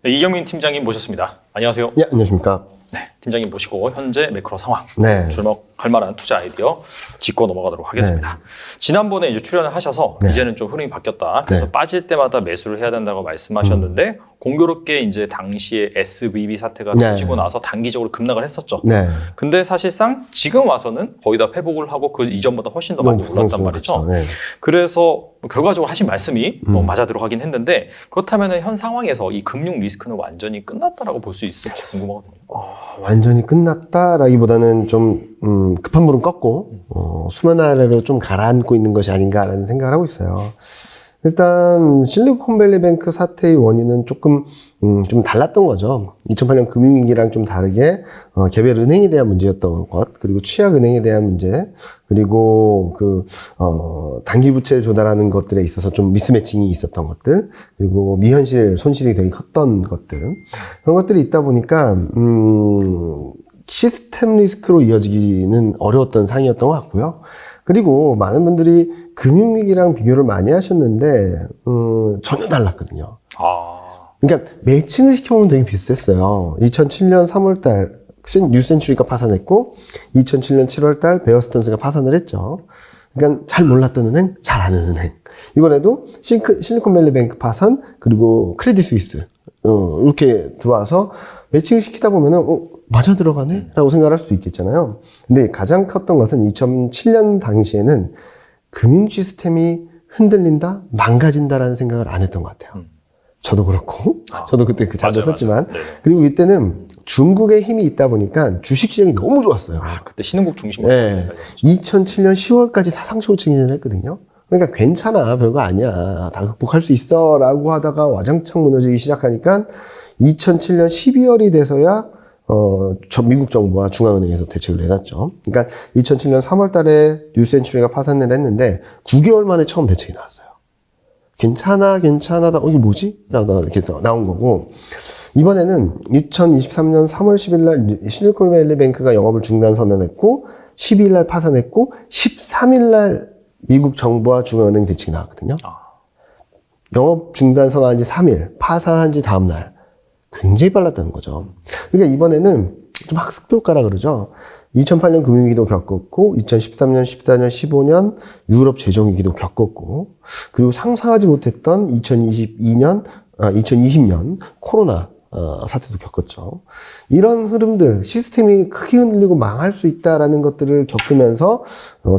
네, 이경민 팀장님 모셨습니다. 안녕하세요. 예, 안녕하십니까. 네, 팀장님 모시고 현재 매크로 상황, 네. 주목할 만한 투자 아이디어 짚고 넘어가도록 하겠습니다. 지난번에 이제 출연을 하셔서 네. 이제는 좀 흐름이 바뀌었다. 그래서 네. 빠질 때마다 매수를 해야 된다고 말씀하셨는데 공교롭게 이제 당시에 SVB 사태가 네. 터지고 나서 단기적으로 급락을 했었죠. 네. 근데 사실상 지금 와서는 거의 다 회복을 하고 그 이전보다 훨씬 더 많이 올랐단 말이죠. 네. 그래서 결과적으로 하신 말씀이 맞아 들어가긴 했는데 그렇다면 현 상황에서 이 금융 리스크는 완전히 끝났다라고 볼 수 있을지 궁금하거든요. 완전히 끝났다라기보다는 좀 급한 물은 껐고 수면 아래로 좀 가라앉고 있는 것이 아닌가라는 생각을 하고 있어요. 일단 실리콘밸리뱅크 사태의 원인은 조금 좀 달랐던 거죠. 2008년 금융위기랑 좀 다르게 개별 은행에 대한 문제였던 것, 그리고 취약 은행에 대한 문제, 그리고 단기 부채를 조달하는 것들에 있어서 좀 미스매칭이 있었던 것들, 그리고 미현실 손실이 되게 컸던 것들, 그런 것들이 있다 보니까 시스템 리스크로 이어지기는 어려웠던 상황이었던 것 같고요. 그리고 많은 분들이 금융위기랑 비교를 많이 하셨는데 전혀 달랐거든요. 그러니까 매칭을 시켜보면 되게 비슷했어요. 2007년 3월달 뉴센츄리가 파산했고 2007년 7월달 베어스턴스가 파산을 했죠. 그러니까 잘 몰랐던 은행, 잘 아는 은행. 이번에도 실리콘밸리뱅크 파산, 그리고 크레딧 스위스 이렇게 들어와서 매칭을 시키다 보면은 맞아 들어가네? 라고 생각할 수도 있겠잖아요. 근데 가장 컸던 것은 2007년 당시에는 금융 시스템이 흔들린다, 망가진다라는 생각을 안 했던 것 같아요. 저도 그렇고, 저도 그때 그 자료 썼지만, 그리고 이때는 중국의 힘이 있다 보니까 주식시장이 너무 좋았어요. 그때 신흥국 중심으로. 네. 2007년 10월까지 사상초고 증진을 했거든요. 그러니까 괜찮아, 별거 아니야, 다 극복할 수 있어 라고 하다가 와장창 무너지기 시작하니까 2007년 12월이 돼서야 미국 정부와 중앙은행에서 대책을 내놨죠. 그러니까 2007년 3월 달에 뉴센츄리가 파산을 했는데 9개월 만에 처음 대책이 나왔어요. 괜찮아, 이게 뭐지? 라고 이렇게 해서 나온 거고, 이번에는 2023년 3월 10일 날 실리콘밸리뱅크가 영업을 중단 선언했고, 12일 날 파산했고, 13일 날 미국 정부와 중앙은행 대책이 나왔거든요. 영업 중단 선언한 지 3일, 파산한 지 다음 날. 굉장히 빨랐다는 거죠. 그러니까 이번에는 좀 학습효과라 그러죠. 2008년 금융위기도 겪었고, 2013년, 14년, 15년 유럽 재정위기도 겪었고, 그리고 상상하지 못했던 2020년 코로나 사태도 겪었죠. 이런 흐름들, 시스템이 크게 흔들리고 망할 수 있다라는 것들을 겪으면서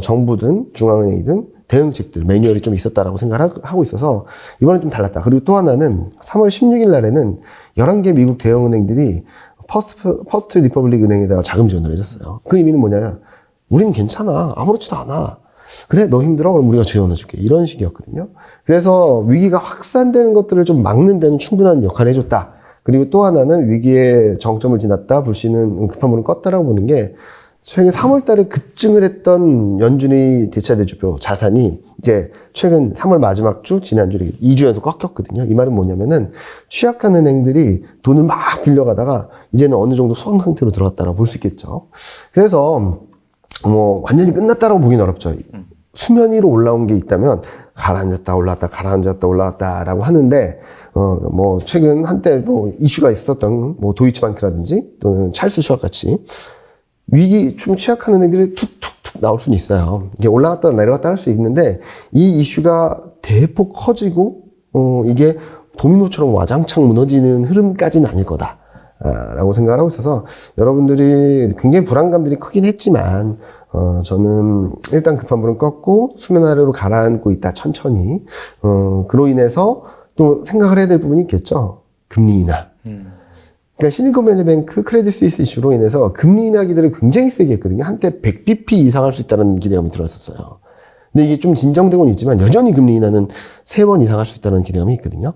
정부든 중앙은행이든 대응책들, 매뉴얼이 좀 있었다라고 생각하고 있어서 이번엔 좀 달랐다. 그리고 또 하나는 3월 16일 날에는 11개 미국 대형은행들이 퍼스트 리퍼블릭 은행에다가 자금 지원을 해줬어요. 그 의미는 뭐냐? 우린 괜찮아. 아무렇지도 않아. 그래, 너 힘들어? 그럼 우리가 지원해줄게. 이런 식이었거든요. 그래서 위기가 확산되는 것들을 좀 막는 데는 충분한 역할을 해줬다. 그리고 또 하나는 위기의 정점을 지났다. 불씨는 급한 물은 껐다라고 보는 게 최근 3월 달에 급증을 했던 연준의 대차대조표 자산이 이제 최근 3월 마지막 주, 지난주에 2주 연속 꺾였거든요. 이 말은 뭐냐면은 취약한 은행들이 돈을 막 빌려가다가 이제는 어느 정도 소강 상태로 들어갔다라고 볼 수 있겠죠. 그래서 완전히 끝났다라고 보기는 어렵죠. 수면 위로 올라온 게 있다면 가라앉았다 올라왔다 가라앉았다 올라왔다라고 하는데 최근 한때 이슈가 있었던 도이치방크라든지 또는 찰스 슈왑 같이 위기 좀 취약한 은행들이 툭툭툭 나올 수는 있어요. 이게 올라갔다 내려갔다 할 수 있는데 이 이슈가 대폭 커지고 이게 도미노처럼 와장창 무너지는 흐름까지는 아닐 거다. 라고 생각을 하고 있어서 여러분들이 굉장히 불안감들이 크긴 했지만 저는 일단 급한 불은 껐고 수면 아래로 가라앉고 있다 천천히 그로 인해서 또 생각을 해야 될 부분이 있겠죠. 금리 인하. 그러니까 실리콘밸리뱅크 크레딧 스위스 이슈로 인해서 금리 인하 기대를 굉장히 세게 했거든요. 한때 100bp 이상 할 수 있다는 기대감이 들었었어요. 근데 이게 좀 진정되고는 있지만 여전히 금리 인하는 3번 이상 할 수 있다는 기대감이 있거든요.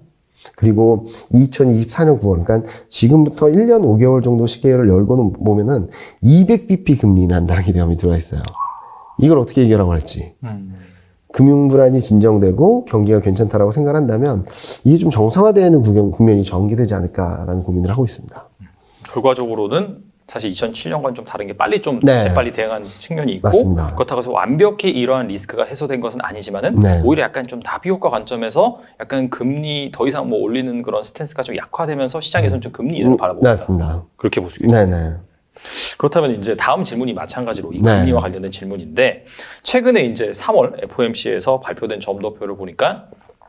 그리고 2024년 9월, 그러니까 지금부터 1년 5개월 정도 시계를 열고는 보면은 200bp 금리 인하한다는 기대감이 들어와 있어요. 이걸 어떻게 해결하고 할지. 금융 불안이 진정되고 경기가 괜찮다라고 생각한다면 이게 좀 정상화되는 국면이 전개되지 않을까라는 고민을 하고 있습니다. 결과적으로는 사실 2007년과는 좀 다른 게 빨리 좀 네. 재빨리 대응한 측면이 있고 맞습니다. 그렇다고 해서 완벽히 이러한 리스크가 해소된 것은 아니지만은 네. 오히려 약간 좀 다비효과 관점에서 약간 금리 더 이상 뭐 올리는 그런 스탠스가 좀 약화되면서 시장에서는 좀 금리 인하를 바라보고 맞습니다. 그렇게 볼 수 있겠죠. 네네. 그렇다면 이제 다음 질문이 마찬가지로 이 네. 금리와 관련된 질문인데 최근에 이제 3월 FOMC에서 발표된 점도표를 보니까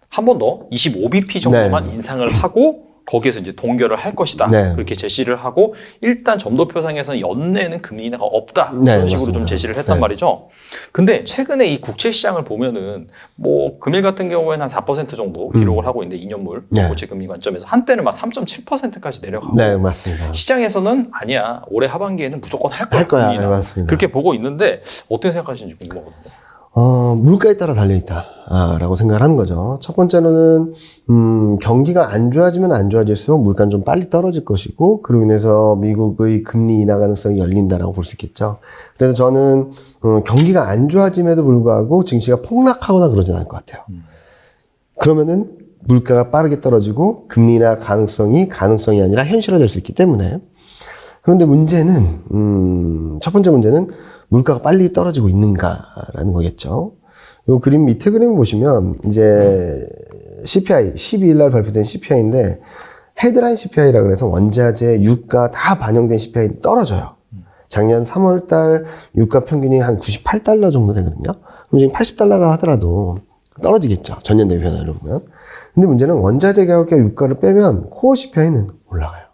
한 번 더 25bp 정도만 네. 인상을 하고 거기에서 이제 동결을 할 것이다. 네. 그렇게 제시를 하고 일단 점도표상에서는 연내는 금리 인하가 없다. 네, 그런 식으로 좀 맞습니다. 제시를 했단 네. 말이죠. 근데 최근에 이 국채 시장을 보면은 뭐 금일 같은 경우에는 한 4% 정도 기록을 하고 있는데 2년물 네. 고채 금리 관점에서 한때는 막 3.7%까지 내려가고 네, 맞습니다. 시장에서는 아니야 올해 하반기에는 무조건 할 거야. 할 거야. 금리 인하. 네, 맞습니다. 그렇게 보고 있는데 어떻게 생각하시는지 궁금하거든요. 물가에 따라 달려있다라고 생각을 하는 거죠. 첫 번째로는, 경기가 안 좋아지면 안 좋아질수록 물가는 좀 빨리 떨어질 것이고, 그로 인해서 미국의 금리 인하 가능성이 열린다라고 볼 수 있겠죠. 그래서 저는, 경기가 안 좋아짐에도 불구하고 증시가 폭락하거나 그러진 않을 것 같아요. 그러면은 물가가 빠르게 떨어지고, 금리 인하 가능성이 아니라 현실화될 수 있기 때문에. 그런데 문제는, 첫 번째 문제는 물가가 빨리 떨어지고 있는가라는 거겠죠. 요 그림 밑에 그림 보시면 이제 CPI 12일 날 발표된 CPI인데 헤드라인 CPI라 그래서 원자재, 유가 다 반영된 CPI 떨어져요. 작년 3월 달 유가 평균이 한 98달러 정도 되거든요. 그럼 지금 80달러라 하더라도 떨어지겠죠. 전년 대비 변화를 보면. 근데 문제는 원자재 가격과 유가를 빼면 코어 CPI는 올라가요.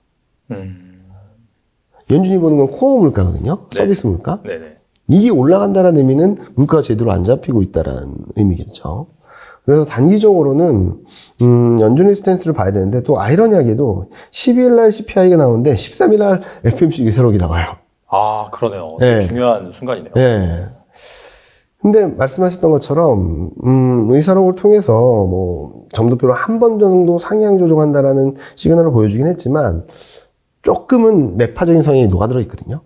연준이 보는 건 코어 물가거든요. 네. 서비스 물가. 네네. 이게 올라간다는 의미는 물가가 제대로 안 잡히고 있다는 의미겠죠. 그래서 단기적으로는 연준의 스탠스를 봐야 되는데 또 아이러니하게도 12일 날 CPI가 나오는데 13일 날 FOMC 의사록이 나와요. 아 그러네요. 네. 중요한 순간이네요. 네. 근데 말씀하셨던 것처럼 의사록을 통해서 뭐 점도표로 한 번 정도 상향 조정한다라는 시그널을 보여주긴 했지만 조금은 매파적인 성향이 녹아들어 있거든요.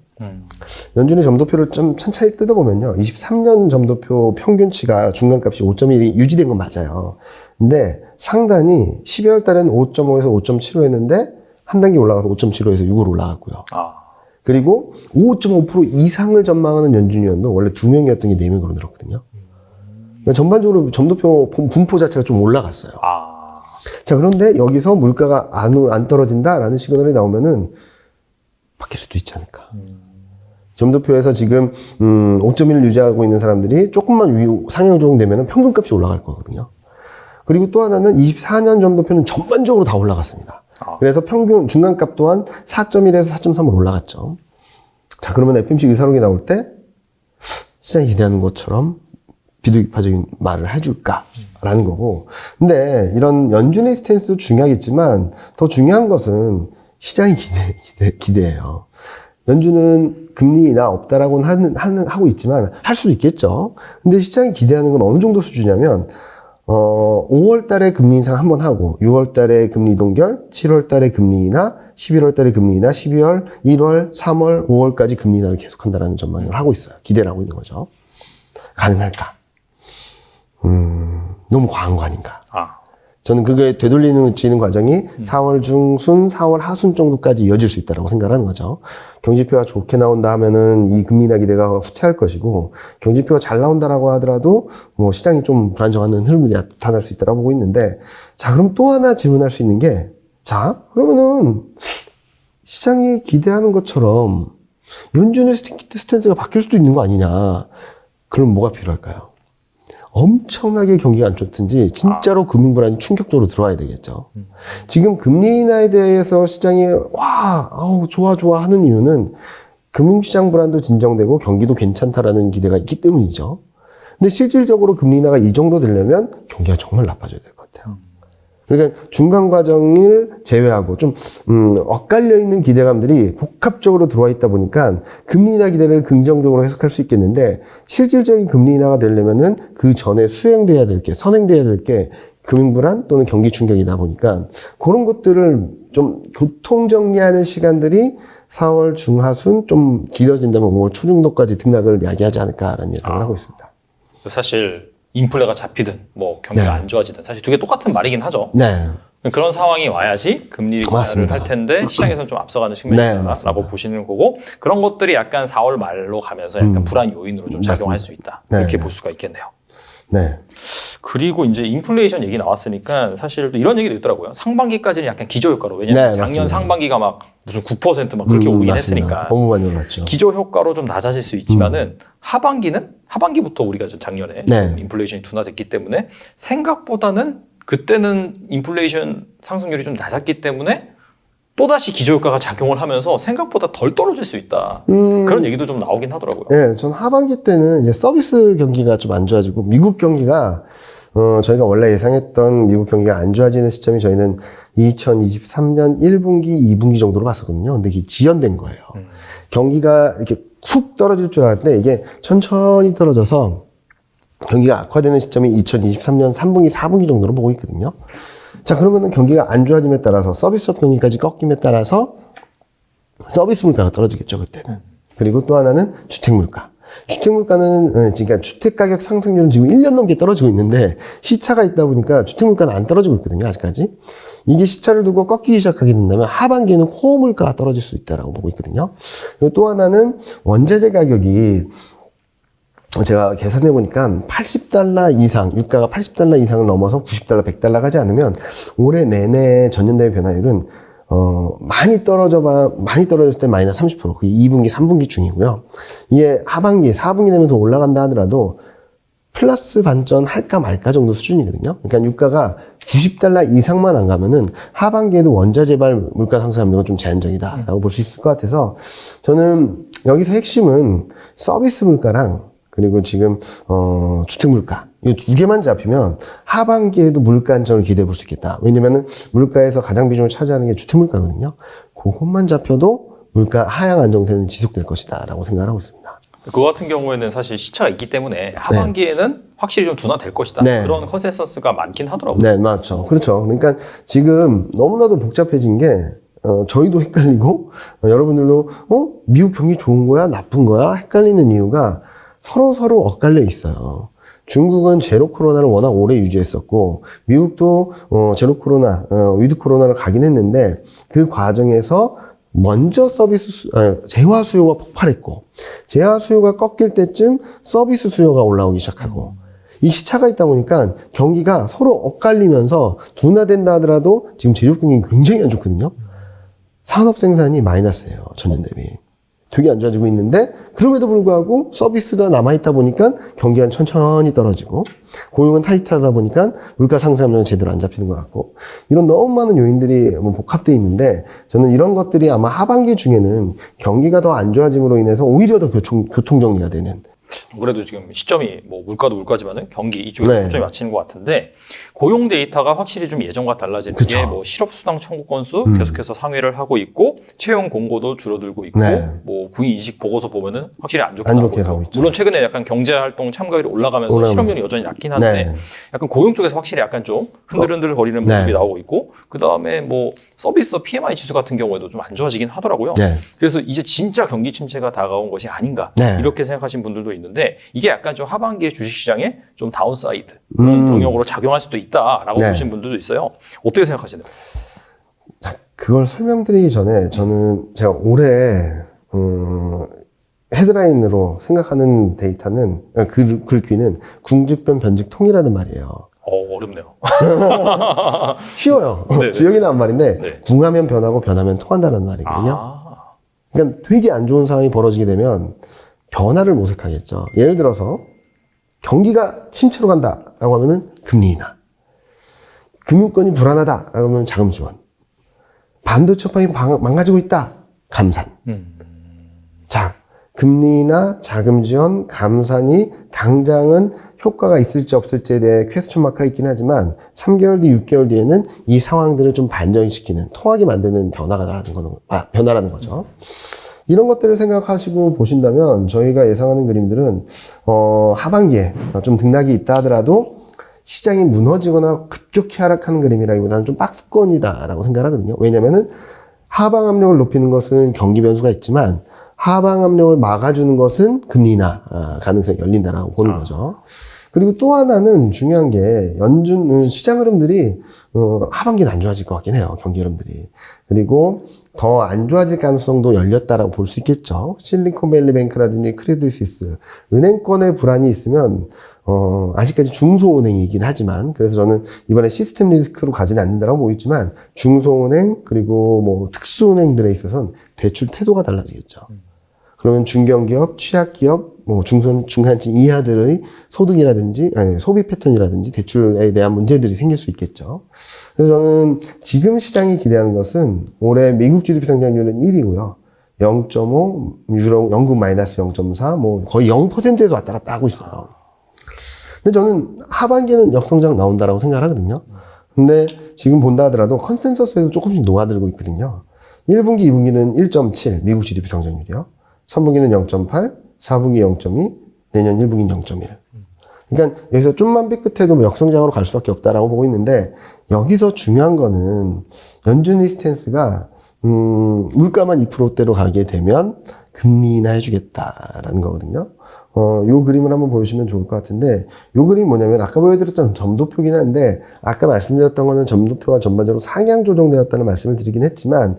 연준의 점도표를 좀 천천히 뜯어보면요. 23년 점도표 평균치가 중간값이 5.1이 유지된 건 맞아요. 근데 상단이 12월 달에는 5.5에서 5.75 했는데 한 단계 올라가서 5.75에서 6으로 올라갔고요. 그리고 5.5% 이상을 전망하는 연준위원도 원래 2명이었던 게 4명으로 늘었거든요. 그러니까 전반적으로 점도표 분포 자체가 좀 올라갔어요. 자, 그런데 여기서 물가가 안 떨어진다라는 시그널이 나오면은 바뀔 수도 있지 않을까. 점도표에서 지금 5.1을 유지하고 있는 사람들이 조금만 상향 조정되면 평균값이 올라갈 거거든요. 그리고 또 하나는 24년 점도표는 전반적으로 다 올라갔습니다. 그래서 평균 중간값 또한 4.1에서 4.3으로 올라갔죠. 자, 그러면 FOMC 의사록이 나올 때 시장이 기대하는 것처럼 비둘기파적인 말을 해줄까라는 거고. 근데 이런 연준의 스탠스도 중요하겠지만 더 중요한 것은 시장이 기대해요. 연준은 금리 인하 없다라고는 하고 있지만 할 수도 있겠죠. 근데 시장이 기대하는 건 어느 정도 수준이냐면 5월 달에 금리 인상 한번 하고 6월 달에 금리 동결, 7월 달에 금리 인하, 11월 달에 금리 인하, 12월, 1월, 3월, 5월까지 금리 인하를 계속한다라는 전망을 하고 있어요. 기대를 하고 있는 거죠. 가능할까? 너무 과한 거 아닌가? 저는 그게 되돌리는 과정이 4월 중순, 4월 하순 정도까지 이어질 수 있다고 생각하는 거죠. 경제표가 좋게 나온다 하면은 이 금리 인하 기대가 후퇴할 것이고, 경제표가 잘 나온다라고 하더라도 뭐 시장이 좀 불안정한 흐름이 나타날 수 있다고 보고 있는데, 자, 그럼 또 하나 질문할 수 있는 게, 자, 그러면은 시장이 기대하는 것처럼 연준의 스탠스가 바뀔 수도 있는 거 아니냐? 그럼 뭐가 필요할까요? 엄청나게 경기가 안 좋든지 진짜로 금융 불안이 충격적으로 들어와야 되겠죠. 지금 금리 인하에 대해서 시장이 좋아 하는 이유는 금융시장 불안도 진정되고 경기도 괜찮다라는 기대가 있기 때문이죠. 근데 실질적으로 금리 인하가 이 정도 되려면 경기가 정말 나빠져야 될 것 같아요. 그러니까 중간 과정을 제외하고 좀 엇갈려 있는 기대감들이 복합적으로 들어와 있다 보니까 금리 인하 기대를 긍정적으로 해석할 수 있겠는데, 실질적인 금리 인하가 되려면은 그 전에 선행돼야 될 게 금융 불안 또는 경기 충격이다 보니까 그런 것들을 좀 교통 정리하는 시간들이 4월 중하순 좀 길어진다면 5월 초중도까지 등락을 야기하지 않을까라는 예상을 하고 있습니다. 사실 인플레가 잡히든 뭐 경기가 안 좋아지든 사실 두 개 똑같은 말이긴 하죠. 네. 그런 상황이 와야지 금리 인하를 맞습니다. 할 텐데 시장에서는 좀 앞서가는 네, 측면이라고 맞습니다. 보시는 거고 그런 것들이 약간 4월 말로 가면서 약간 불안 요인으로 좀 작용할 맞습니다. 수 있다. 네. 이렇게 볼 수가 있겠네요. 네. 그리고 이제 인플레이션 얘기 나왔으니까 사실 또 이런 얘기도 있더라고요. 상반기까지는 약간 기저효과로 왜냐하면 네, 작년 맞습니다. 상반기가 막 무슨 9%막 그렇게 오긴 맞습니다. 했으니까 너무 많이 올랐죠. 기저효과로 좀 낮아질 수 있지만은 하반기부터 우리가 작년에 네. 인플레이션이 둔화됐기 때문에 생각보다는 그때는 인플레이션 상승률이 좀 낮았기 때문에 또다시 기저효과가 작용을 하면서 생각보다 덜 떨어질 수 있다. 그런 얘기도 좀 나오긴 하더라고요. 네, 전 하반기 때는 이제 서비스 경기가 좀 안 좋아지고 미국 경기가 저희가 원래 예상했던 미국 경기가 안 좋아지는 시점이 저희는 2023년 1분기, 2분기 정도로 봤었거든요. 근데 이게 지연된 거예요. 경기가 이렇게 훅 떨어질 줄 알았는데 이게 천천히 떨어져서 경기가 악화되는 시점이 2023년 3분기, 4분기 정도로 보고 있거든요. 자, 그러면은 경기가 안 좋아짐에 따라서 서비스업 경기까지 꺾임에 따라서 서비스 물가가 떨어지겠죠, 그때는. 그리고 또 하나는 주택 물가. 주택 물가는, 그러니까 주택 가격 상승률은 지금 1년 넘게 떨어지고 있는데 시차가 있다 보니까 주택 물가는 안 떨어지고 있거든요, 아직까지. 이게 시차를 두고 꺾이기 시작하게 된다면 하반기에는 코어 물가가 떨어질 수 있다라고 보고 있거든요. 그리고 또 하나는 원자재 가격이 제가 계산해 보니까 $80 이상, 유가가 $80 이상을 넘어서 $90, $100 가지 않으면 올해 내내 전년 대비 변화율은 많이 떨어졌을 때 마이너스 30%, 그게 2분기, 3분기 중이고요. 이게 하반기, 4분기 되면서 올라간다 하더라도 플러스 반전 할까 말까 정도 수준이거든요. 그러니까 유가가 $90 이상만 안 가면은 하반기에도 원자재발 물가 상승 압력은 좀 제한적이다라고 볼 수 있을 것 같아서 저는 여기서 핵심은 서비스 물가랑 그리고 지금 주택 물가 이 두 개만 잡히면 하반기에도 물가 안정을 기대해 볼 수 있겠다. 왜냐면은 물가에서 가장 비중을 차지하는 게 주택 물가거든요. 그것만 잡혀도 물가 하향 안정세는 지속될 것이다라고 생각을 하고 있습니다. 그거 같은 경우에는 사실 시차가 있기 때문에 하반기에는 확실히 좀 둔화될 것이다. 네. 그런 컨센서스가 많긴 하더라고요. 네, 맞죠. 그렇죠. 그러니까 지금 너무나도 복잡해진 게 저희도 헷갈리고 여러분들도 미국 경기 좋은 거야, 나쁜 거야 헷갈리는 이유가 서로 엇갈려 있어요. 중국은 제로 코로나를 워낙 오래 유지했었고 미국도 제로 코로나, 위드 코로나를 가긴 했는데 그 과정에서 먼저 재화 수요가 폭발했고 재화 수요가 꺾일 때쯤 서비스 수요가 올라오기 시작하고 이 시차가 있다 보니까 경기가 서로 엇갈리면서 둔화된다 하더라도 지금 제조업 경기 굉장히 안 좋거든요. 산업 생산이 마이너스예요, 전년 대비. 되게 안 좋아지고 있는데 그럼에도 불구하고 서비스가 남아있다 보니까 경기가 천천히 떨어지고 고용은 타이트하다 보니까 물가 상승하면 제대로 안 잡히는 것 같고 이런 너무 많은 요인들이 복합되어 있는데 저는 이런 것들이 아마 하반기 중에는 경기가 더 안 좋아짐으로 인해서 오히려 더 교통정리가 되는 그래도 지금 시점이 뭐 물가도 물가지만은 경기 이쪽에 네. 초점이 맞추는 것 같은데 고용 데이터가 확실히 좀 예전과 달라지는 그쵸. 게 뭐 실업수당 청구 건수 계속해서 상회를 하고 있고 채용 공고도 줄어들고 있고 네. 뭐 구인 이직 보고서 보면은 확실히 안 좋게 안 나오고 좋게 있고 가고 있죠. 물론 최근에 약간 경제활동 참가율이 올라가면서 올라가면서. 실업률이 여전히 낮긴 한데 네. 약간 고용 쪽에서 확실히 약간 좀 흔들흔들 거리는 모습이 네. 나오고 있고 그 다음에 뭐 서비스 PMI 지수 같은 경우에도 좀 안 좋아지긴 하더라고요. 네. 그래서 이제 진짜 경기 침체가 다가온 것이 아닌가 네. 이렇게 생각하시는 분들도 있는데 이게 약간 좀 하반기에 주식시장에 좀 다운사이드 그런 영역으로 작용할 수도 있다라고 네. 보시는 분들도 있어요. 어떻게 생각하시나요? 그걸 설명드리기 전에 저는 제가 올해 헤드라인으로 생각하는 데이터는 글귀는 궁죽변 변죽 통이라는 말이에요. 어렵네요. 쉬워요. 네네. 주역이 나온 말인데 네. 궁하면 변하고 변하면 통한다는 말이거든요. 아, 그러니까 되게 안 좋은 상황이 벌어지게 되면 변화를 모색하겠죠. 예를 들어서 경기가 침체로 간다라고 하면은 금리 인하, 금융권이 불안하다라고 하면 자금 지원, 반도체 업황이 망가지고 있다, 감산. 자, 금리 인하, 자금 지원, 감산이 당장은 효과가 있을지 없을지에 대해 퀘스천 마크가 있긴 하지만 3개월 뒤, 6개월 뒤에는 이 상황들을 좀 반전시키는, 통하게 만드는 변화라는 거죠. 이런 것들을 생각하시고 보신다면 저희가 예상하는 그림들은 하반기에 좀 등락이 있다 하더라도 시장이 무너지거나 급격히 하락하는 그림이라기보다는 좀 박스권이다라고 생각하거든요. 왜냐면은 하방 압력을 높이는 것은 경기 변수가 있지만 하방 압력을 막아주는 것은 금리 인하 가능성이 열린다라고 보는 거죠. 그리고 또 하나는 중요한 게 연준 시장 흐름들이 하반기는 안 좋아질 것 같긴 해요. 경기 흐름들이. 그리고 더 안 좋아질 가능성도 열렸다라고 볼 수 있겠죠. 실리콘밸리뱅크라든지 크레딧 스위스 은행권의 불안이 있으면 아직까지 중소은행이긴 하지만, 그래서 저는 이번에 시스템 리스크로 가지는 않는다고 보이지만, 중소은행, 그리고 뭐 특수은행들에 있어서는 대출 태도가 달라지겠죠. 그러면 중견기업, 취약기업, 뭐 중산층 이하들의 소득이라든지, 소비 패턴이라든지 대출에 대한 문제들이 생길 수 있겠죠. 그래서 저는 지금 시장이 기대하는 것은 올해 미국 GDP 성장률은 1이고요. 0.5, 영국 마이너스 0.4, 뭐 거의 0%에도 왔다 갔다 하고 있어요. 근데 저는 하반기에는 역성장 나온다라고 생각을 하거든요. 근데 지금 본다 하더라도 컨센서스에도 조금씩 녹아들고 있거든요. 1분기, 2분기는 1.7, 미국 GDP 성장률이요. 3분기는 0.8, 4분기 0.2, 내년 1분기는 0.1. 그러니까 여기서 좀만 삐끗해도 역성장으로 갈 수밖에 없다라고 보고 있는데, 여기서 중요한 거는 연준의 스탠스가 물가만 2%대로 가게 되면 금리 인하 해주겠다라는 거거든요. 요 그림을 한번 보시면 좋을 것 같은데, 요 그림이 뭐냐면 아까 보여드렸던 점도표긴 한데, 아까 말씀드렸던 거는 점도표가 전반적으로 상향 조정되었다는 말씀을 드리긴 했지만,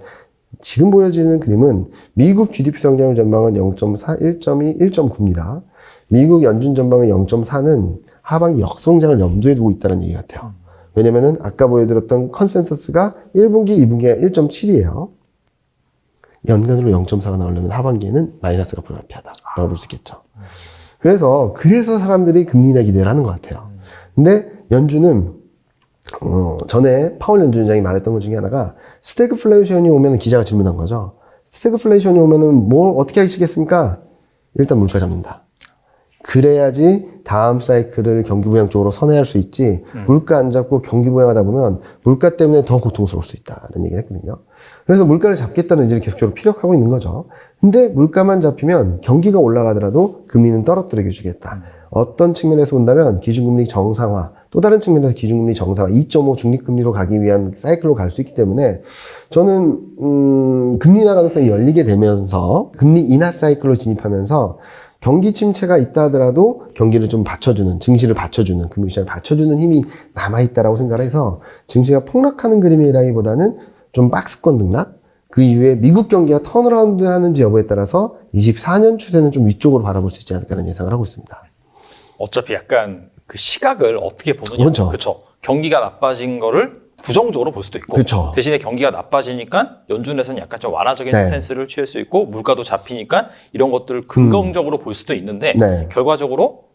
지금 보여지는 그림은 미국 GDP 성장률 전망은 0.4, 1.2, 1.9입니다. 미국 연준 전망은 0.4는 하반기 역성장을 염두에 두고 있다는 얘기 같아요. 왜냐면은 아까 보여드렸던 컨센서스가 1분기, 2분기가 1.7이에요. 연간으로 0.4가 나오려면 하반기에는 마이너스가 불가피하다라고 볼 수 있겠죠. 그래서 사람들이 금리 인하 기대를 하는 것 같아요. 근데 연준은 전에 파월 연준장이 말했던 것 중에 하나가 스태그플레이션이 오면 기자가 질문한 거죠. 스태그플레이션이 오면은 뭘 어떻게 하시겠습니까? 일단 물가 잡는다. 그래야지 다음 사이클을 경기 부양 쪽으로 선회할 수 있지, 물가 안 잡고 경기 부양하다 보면 물가 때문에 더 고통스러울 수 있다는 얘기를 했거든요. 그래서 물가를 잡겠다는 의지를 계속적으로 피력하고 있는 거죠. 근데 물가만 잡히면 경기가 올라가더라도 금리는 떨어뜨려 주겠다. 어떤 측면에서 본다면 기준금리 정상화, 또 다른 측면에서 기준금리 정상화, 2.5 중립금리로 가기 위한 사이클로 갈 수 있기 때문에 저는 금리 인하 가능성이 열리게 되면서 금리 인하 사이클로 진입하면서 경기 침체가 있다 하더라도 경기를 좀 받쳐주는, 증시를 받쳐주는, 금융시장을 받쳐주는 힘이 남아있다라고 생각을 해서 증시가 폭락하는 그림이라기보다는 좀 박스권 등락? 그 이후에 미국 경기가 턴어라운드 하는지 여부에 따라서 24년 추세는 좀 위쪽으로 바라볼 수 있지 않을까라는 예상을 하고 있습니다. 어차피 약간 그 시각을 어떻게 보느냐. 그렇죠. 그렇죠. 경기가 나빠진 거를 부정적으로 볼 수도 있고, 그렇죠. 대신에 경기가 나빠지니까 연준에서는 약간 좀 완화적인 네. 스탠스를 취할 수 있고, 물가도 잡히니까 이런 것들을 긍정적으로 볼 수도 있는데, 네. 결과적으로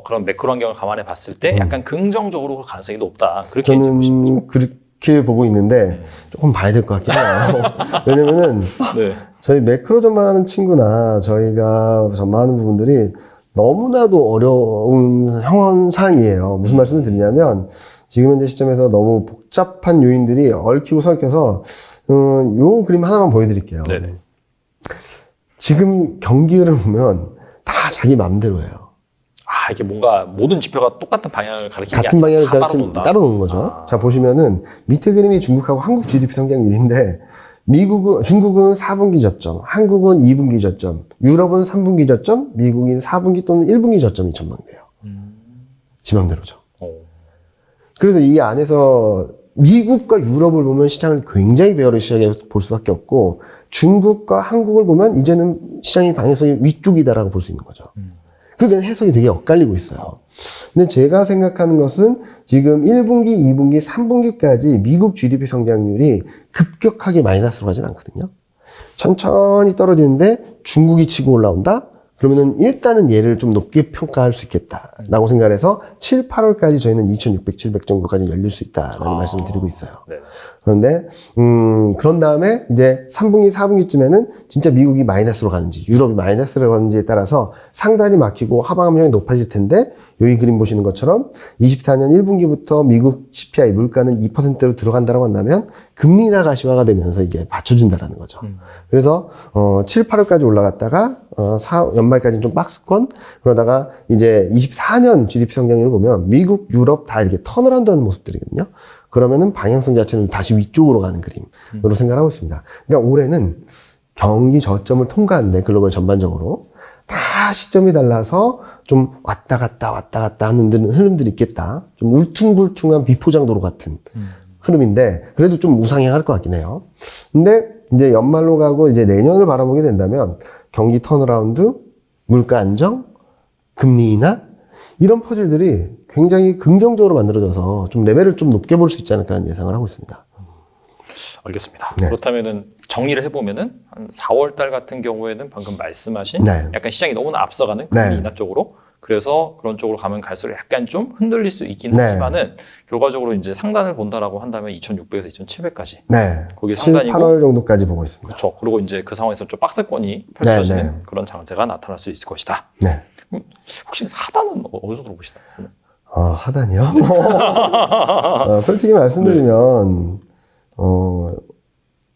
그런 매크로 환경을 감안해 봤을 때 약간 긍정적으로 볼 가능성이 높다. 그렇게 이제 보시는 거죠. 저는 그렇게 보고 있는데 조금 봐야 될 것 같긴 해요. 왜냐면은 네. 저희 매크로 전망하는 친구나 저희가 전망하는 부분들이 너무나도 어려운 현상이에요. 무슨 말씀을 드리냐면, 지금 현재 시점에서 너무 복잡한 요인들이 얽히고 설켜서 요 그림 하나만 보여드릴게요. 네네. 지금 경기를 보면 다 자기 맘대로예요. 아, 이게 뭔가 모든 지표가 똑같은 방향을 가리키는 게 같은 방향을 아니라 다 가르치는 따로 따로 노는 거죠. 자, 보시면은 밑에 그림이 중국하고 한국 GDP 성장률인데, 중국은 4분기 저점, 한국은 2분기 저점, 유럽은 3분기 저점, 미국인 4분기 또는 1분기 저점이 전망돼요. 지 맘대로죠. 그래서 이 안에서 미국과 유럽을 보면 시장을 굉장히 베어리시하게 볼 수밖에 없고, 중국과 한국을 보면 이제는 시장의 방향성이 위쪽이다라고 볼 수 있는 거죠. 그러니까 해석이 되게 엇갈리고 있어요. 근데 제가 생각하는 것은 지금 1분기, 2분기, 3분기까지 미국 GDP 성장률이 급격하게 마이너스로 가진 않거든요. 천천히 떨어지는데 중국이 치고 올라온다? 그러면은 일단은 얘를 좀 높게 평가할 수 있겠다라고 생각을 해서 7, 8월까지 저희는 2,600, 700 정도까지 열릴 수 있다라는 말씀을 드리고 있어요. 네. 그런데 그런 다음에 이제 3분기, 4분기쯤에는 진짜 미국이 마이너스로 가는지 유럽이 마이너스로 가는지에 따라서 상단이 막히고 하방 함량이 높아질 텐데, 여기 그림 보시는 것처럼 24년 1분기부터 미국 CPI 물가는 2%로 들어간다고 한다면 금리 인하 가시화가 되면서 이게 받쳐준다라는 거죠. 그래서 7, 8월까지 올라갔다가 연말까지는 좀 박스권, 그러다가 이제 24년 GDP 성장률을 보면 미국, 유럽 다 이렇게 턴어라운드 하는 모습들이거든요. 그러면은 방향성 자체는 다시 위쪽으로 가는 그림으로 생각하고 있습니다. 그러니까 올해는 경기 저점을 통과하는데, 글로벌 전반적으로 다 시점이 달라서 좀 왔다 갔다 하는 흐름들이 있겠다. 좀 울퉁불퉁한 비포장도로 같은 흐름인데 그래도 좀 우상향할 것 같긴 해요. 근데 이제 연말로 가고 이제 내년을 바라보게 된다면 경기 턴어라운드, 물가 안정, 금리 인하 이런 퍼즐들이 굉장히 긍정적으로 만들어져서 좀 레벨을 좀 높게 볼 수 있지 않을까라는 예상을 하고 있습니다. 알겠습니다. 네. 그렇다면은 정리를 해보면은 한 4월 달 같은 경우에는 방금 말씀하신 네. 약간 시장이 너무나 앞서가는 금리 네. 인하 쪽으로 그래서 그런 쪽으로 가면 갈수록 약간 좀 흔들릴 수 있긴 네. 하지만은 결과적으로 이제 상단을 본다라고 한다면 2,600에서 2,700까지 네. 거기 7, 상단이고 8월 정도까지 보고 있습니다. 그렇죠. 그리고 이제 그 상황에서 좀 박스권이 펼쳐지는 네, 네. 그런 장세가 나타날 수 있을 것이다. 네. 혹시 하단은 어느 정도로 보시나요? 하단이요? 솔직히 말씀드리면,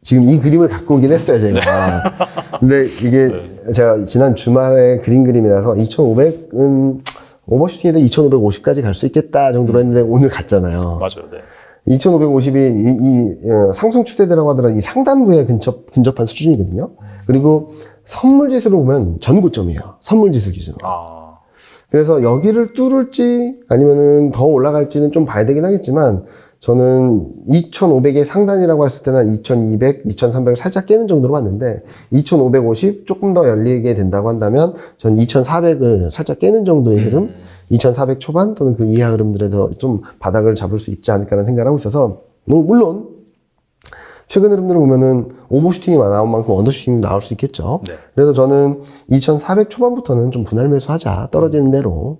지금 이 그림을 갖고 오긴 했어요, 제가. 근데 이게 제가 지난 주말에 그린 그림이라서 2,500은 오버슈팅에도 2,550까지 갈 수 있겠다 정도로 했는데 오늘 갔잖아요. 맞아요. 네. 2,550이 상승 추세대라고 하더라도 이 상단부에 근접한 수준이거든요. 그리고 선물 지수로 보면 전고점이에요. 선물 지수 기준으로. 그래서 여기를 뚫을지 아니면은 더 올라갈지는 좀 봐야 되긴 하겠지만 저는 2,500의 상단이라고 했을 때는 2,200, 2,300을 살짝 깨는 정도로 봤는데 2,550 조금 더 열리게 된다고 한다면 전 2,400을 살짝 깨는 정도의 흐름 2,400 초반 또는 그 이하 흐름들에서 좀 바닥을 잡을 수 있지 않을까라는 생각을 하고 있어서 물론 최근 흐름들을 보면은 오버슈팅이 나온 만큼 언더슈팅이 나올 수 있겠죠. 네. 그래서 저는 2,400 초반부터는 좀 분할 매수하자. 떨어지는 대로.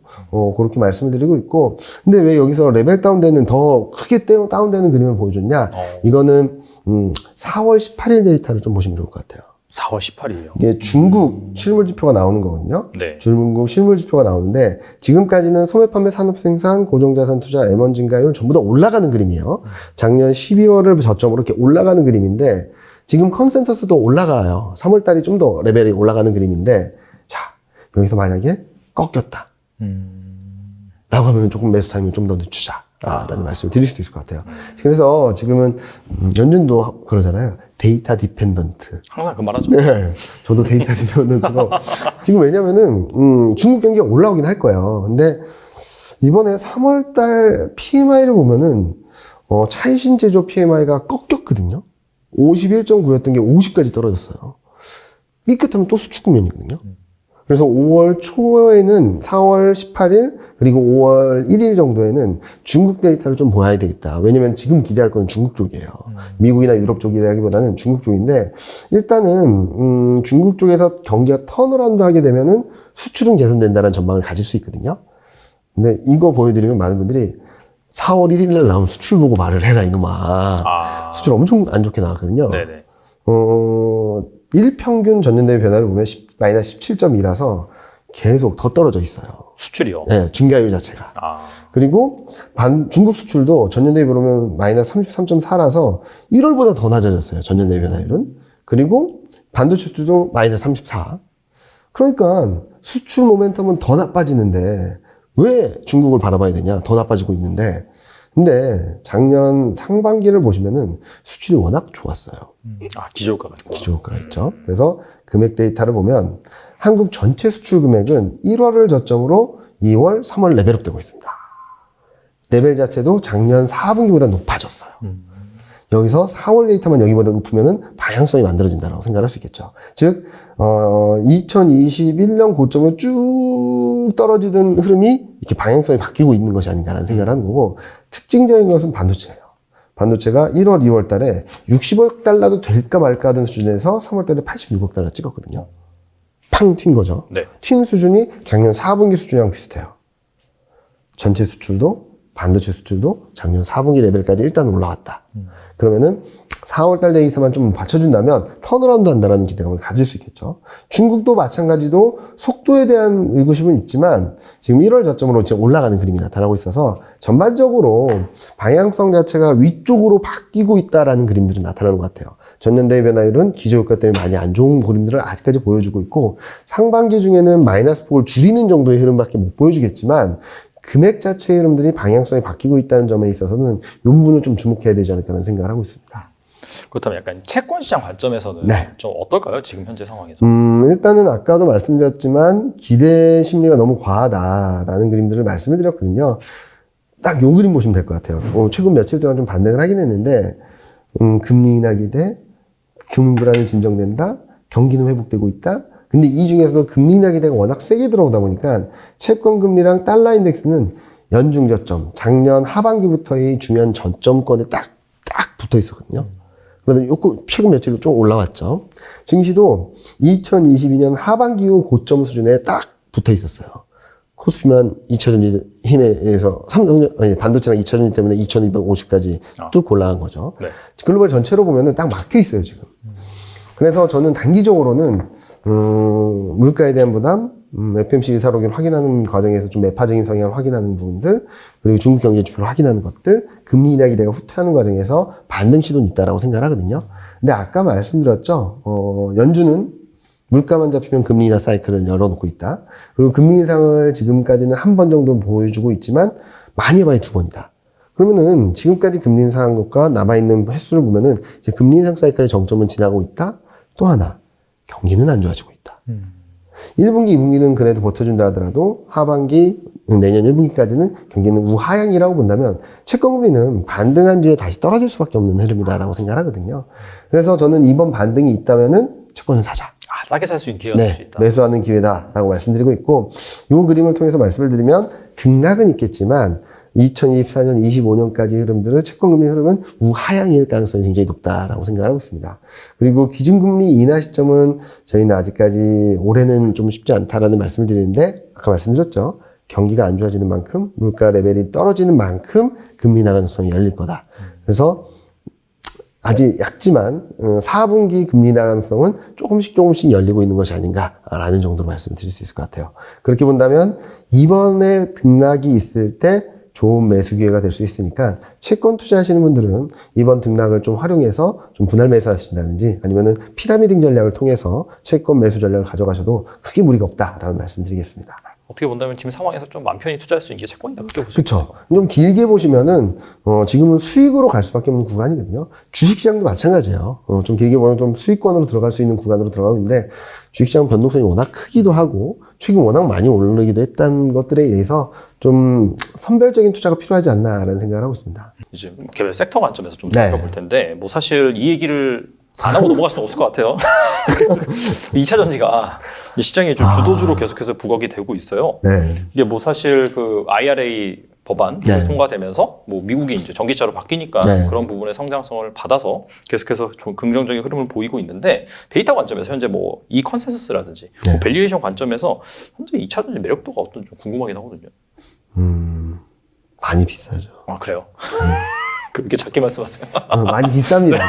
그렇게 말씀을 드리고 있고. 근데 왜 여기서 레벨 다운되는 더 크게 다운되는 그림을 보여줬냐? 이거는 4월 18일 데이터를 좀 보시면 좋을 것 같아요. 4월 18일이요. 이게 중국 실물 지표가 나오는 거거든요. 네. 중국 실물 지표가 나오는데 지금까지는 소매 판매 산업 생산 고정자산 투자 M1 증가율 전부 다 올라가는 그림이에요. 작년 12월을 저점으로 이렇게 올라가는 그림인데 지금 컨센서스도 올라가요. 3월 달이 좀 더 레벨이 올라가는 그림인데 자, 여기서 만약에 꺾였다. 라고 하면 조금 매수 타이밍을 좀 더 늦추자. 라는 말씀을 드릴 수도 있을 것 같아요. 그래서 지금은 연준도 그러잖아요. 데이터 디펜던트. 항상 그 말하죠. 네. 저도 데이터 디펜던트로. 지금 왜냐면은, 중국 경기가 올라오긴 할 거예요. 근데 이번에 3월달 PMI를 보면은, 차이신 제조 PMI가 꺾였거든요. 51.9였던 게 50까지 떨어졌어요. 삐끗하면 또 수축 국면이거든요. 그래서 5월 초에는 4월 18일 그리고 5월 1일 정도에는 중국 데이터를 좀 봐야 되겠다. 왜냐면 지금 기대할 건 중국 쪽이에요. 미국이나 유럽 쪽이라기보다는 중국 쪽인데 일단은 중국 쪽에서 경기가 턴어라운드 하게 되면은 수출은 개선된다는 전망을 가질 수 있거든요. 근데 이거 보여드리면 많은 분들이 4월 1일 날 나온 수출 보고 말을 해라 이놈아. 수출 엄청 안 좋게 나왔거든요. 네네. 일평균 전년 대비 변화를 보면 마이너스 17.2라서 계속 더 떨어져 있어요. 수출이요? 네, 증가율 자체가. 그리고 중국 수출도 전년 대비 보면 마이너스 33.4라서 1월보다 더 낮아졌어요. 전년 대비 변화율은. 그리고 반도체 수출도 마이너스 34. 그러니까 수출 모멘텀은 더 나빠지는데 왜 중국을 바라봐야 되냐? 더 나빠지고 있는데. 근데 작년 상반기를 보시면은 수출이 워낙 좋았어요. 기저효과가 있고. 기저효과가 있죠. 그래서 금액 데이터를 보면 한국 전체 수출 금액은 1월을 저점으로 2월, 3월 레벨업 되고 있습니다. 레벨 자체도 작년 4분기보다 높아졌어요. 여기서 4월 데이터만 여기보다 높으면은 방향성이 만들어진다고 생각할 수 있겠죠. 즉, 2021년 고점으로 쭉 떨어지던 흐름이 이렇게 방향성이 바뀌고 있는 것이 아닌가라는 생각을 하는 거고, 특징적인 것은 반도체예요. 반도체가 1월, 2월 달에 60억 달러도 될까 말까 하던 수준에서 3월 달에 86억 달러 찍었거든요. 팡 튄 거죠. 네. 튄 수준이 작년 4분기 수준이랑 비슷해요. 전체 수출도, 반도체 수출도 작년 4분기 레벨까지 일단 올라왔다. 그러면은 4월달 데이터만 좀 받쳐준다면 턴어라운드 한다는 기대감을 가질 수 있겠죠. 중국도 마찬가지로 속도에 대한 의구심은 있지만 지금 1월 저점으로 지금 올라가는 그림이 나타나고 있어서 전반적으로 방향성 자체가 위쪽으로 바뀌고 있다라는 그림들이 나타나는 것 같아요. 전년 대비 변화율은 기저효과 때문에 많이 안 좋은 그림들을 아직까지 보여주고 있고 상반기 중에는 마이너스 폭을 줄이는 정도의 흐름밖에 못 보여주겠지만 금액 자체의 흐름들이 방향성이 바뀌고 있다는 점에 있어서는 이 부분을 좀 주목해야 되지 않을까라는 생각을 하고 있습니다. 그렇다면 약간 채권 시장 관점에서는 네. 좀 어떨까요? 지금 현재 상황에서. 일단은 아까도 말씀드렸지만 기대 심리가 너무 과하다라는 그림들을 말씀을 드렸거든요. 딱 요 그림 보시면 될 것 같아요. 최근 며칠 동안 좀 반등을 하긴 했는데 금리 인하 기대, 금융 불안은 진정된다, 경기는 회복되고 있다. 근데 이 중에서도 금리 인하 기대가 워낙 세게 들어오다 보니까 채권 금리랑 달러 인덱스는 연중 저점, 작년 하반기부터의 중요한 저점권에 딱 붙어 있었거든요. 그런데 요거 최근 며칠로 좀 올라왔죠. 증시도 2022년 하반기 후 고점 수준에 딱 붙어 있었어요. 코스피만 2차전지 힘에 의해서 반도체랑 2차전지 때문에 2250까지 뚝 올라간 거죠. 네. 글로벌 전체로 보면은 딱 막혀 있어요, 지금. 그래서 저는 단기적으로는 물가에 대한 부담, FMC 의사록을 확인하는 과정에서 좀 매파적인 성향을 확인하는 부분들, 그리고 중국 경제 지표를 확인하는 것들, 금리 인하 기대가 후퇴하는 과정에서 반등 시도는 있다라고 생각을 하거든요. 근데 아까 말씀드렸죠. 연준은 물가만 잡히면 금리 인하 사이클을 열어놓고 있다. 그리고 금리 인상을 지금까지는 한 번 정도 보여주고 있지만 많이 해봐야 2번이다. 그러면은 지금까지 금리 인상한 것과 남아있는 횟수를 보면은 이제 금리 인상 사이클의 정점은 지나고 있다. 또 하나, 경기는 안 좋아지고 있다. 1분기, 2분기는 그래도 버텨준다 하더라도 하반기, 내년 1분기까지는 경기는 우하향이라고 본다면 채권금리는 반등한 뒤에 다시 떨어질 수밖에 없는 흐름이다라고 생각하거든요. 그래서 저는 이번 반등이 있다면은 채권은 사자. 아, 싸게 살 수 있는 기회가 될 수 있다. 매수하는 기회다라고 말씀드리고 있고, 이 그림을 통해서 말씀을 드리면 등락은 있겠지만 2024년, 25년까지 흐름들을 채권금리 흐름은 우하향일 가능성이 굉장히 높다라고 생각하고 있습니다. 그리고 기준금리 인하 시점은 저희는 아직까지 올해는 좀 쉽지 않다라는 말씀을 드리는데, 아까 말씀드렸죠. 경기가 안 좋아지는 만큼, 물가 레벨이 떨어지는 만큼 금리 인하 가능성이 열릴 거다. 그래서 아직 약지만 4분기 금리 인하 가능성은 조금씩 열리고 있는 것이 아닌가라는 정도로 말씀드릴 수 있을 것 같아요. 그렇게 본다면 이번에 등락이 있을 때 좋은 매수 기회가 될 수 있으니까 채권 투자하시는 분들은 이번 등락을 좀 활용해서 좀 분할 매수하신다든지 아니면은 피라미드 전략을 통해서 채권 매수 전략을 가져가셔도 크게 무리가 없다라는 말씀드리겠습니다. 어떻게 본다면 지금 상황에서 좀 마음 편히 투자할 수 있는 게 채권이다. 그렇게 보시면 그렇죠. 좀 길게 보시면은 지금은 수익으로 갈 수밖에 없는 구간이거든요. 주식시장도 마찬가지예요. 좀 길게 보면 좀 수익권으로 들어갈 수 있는 구간으로 들어가고 있는데 주식시장 변동성이 워낙 크기도 하고 최근 워낙 많이 오르기도 했다는 것들에 의해서 좀 선별적인 투자가 필요하지 않나라는 생각을 하고 있습니다. 이제 개별 섹터 관점에서 좀 네. 살펴볼 텐데 뭐 사실 이 얘기를 안 하고 넘어갈 수는 없을 것 같아요. 2차 전지가 시장에 좀 주도주로 계속해서 부각이 되고 있어요. 네. 이게 뭐 사실 그 IRA 법안 네. 통과되면서 뭐 미국이 이제 전기차로 바뀌니까 네. 그런 부분의 성장성을 받아서 계속해서 좀 긍정적인 흐름을 보이고 있는데 데이터 관점에서 현재 뭐 이 컨센서스라든지 네. 뭐 밸류에이션 관점에서 현재 2차 전지 매력도가 어떤지 좀 궁금하긴 하거든요. 많이 비싸죠. 아 그래요? 그렇게 작게 말씀하세요? 많이 비쌉니다.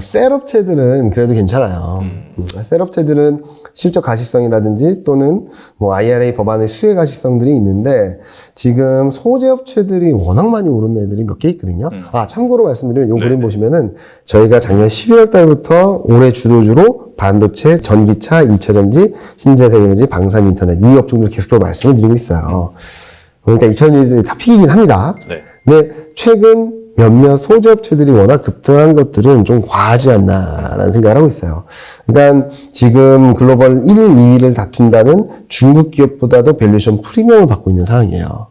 셀업체들은 그래도 괜찮아요. 셀업체들은 실적 가시성이라든지 또는 뭐 IRA 법안의 수혜 가시성들이 있는데 지금 소재업체들이 워낙 많이 오른 애들이 몇 개 있거든요. 참고로 말씀드리면 이 그림 보시면은 저희가 작년 12월 달부터 올해 주도주로 반도체, 전기차, 2차전지, 신재생에너지, 방산 인터넷 이 업종들 계속적으로 말씀을 드리고 있어요. 그러니까 2차전지들이 다 피이긴 합니다. 네. 근데 최근 몇몇 소재업체들이 워낙 급등한 것들은 좀 과하지 않나라는 생각을 하고 있어요. 그러니까 지금 글로벌 1위, 2위를 다툰다는 중국 기업보다도 밸류에이션 프리미엄을 받고 있는 상황이에요.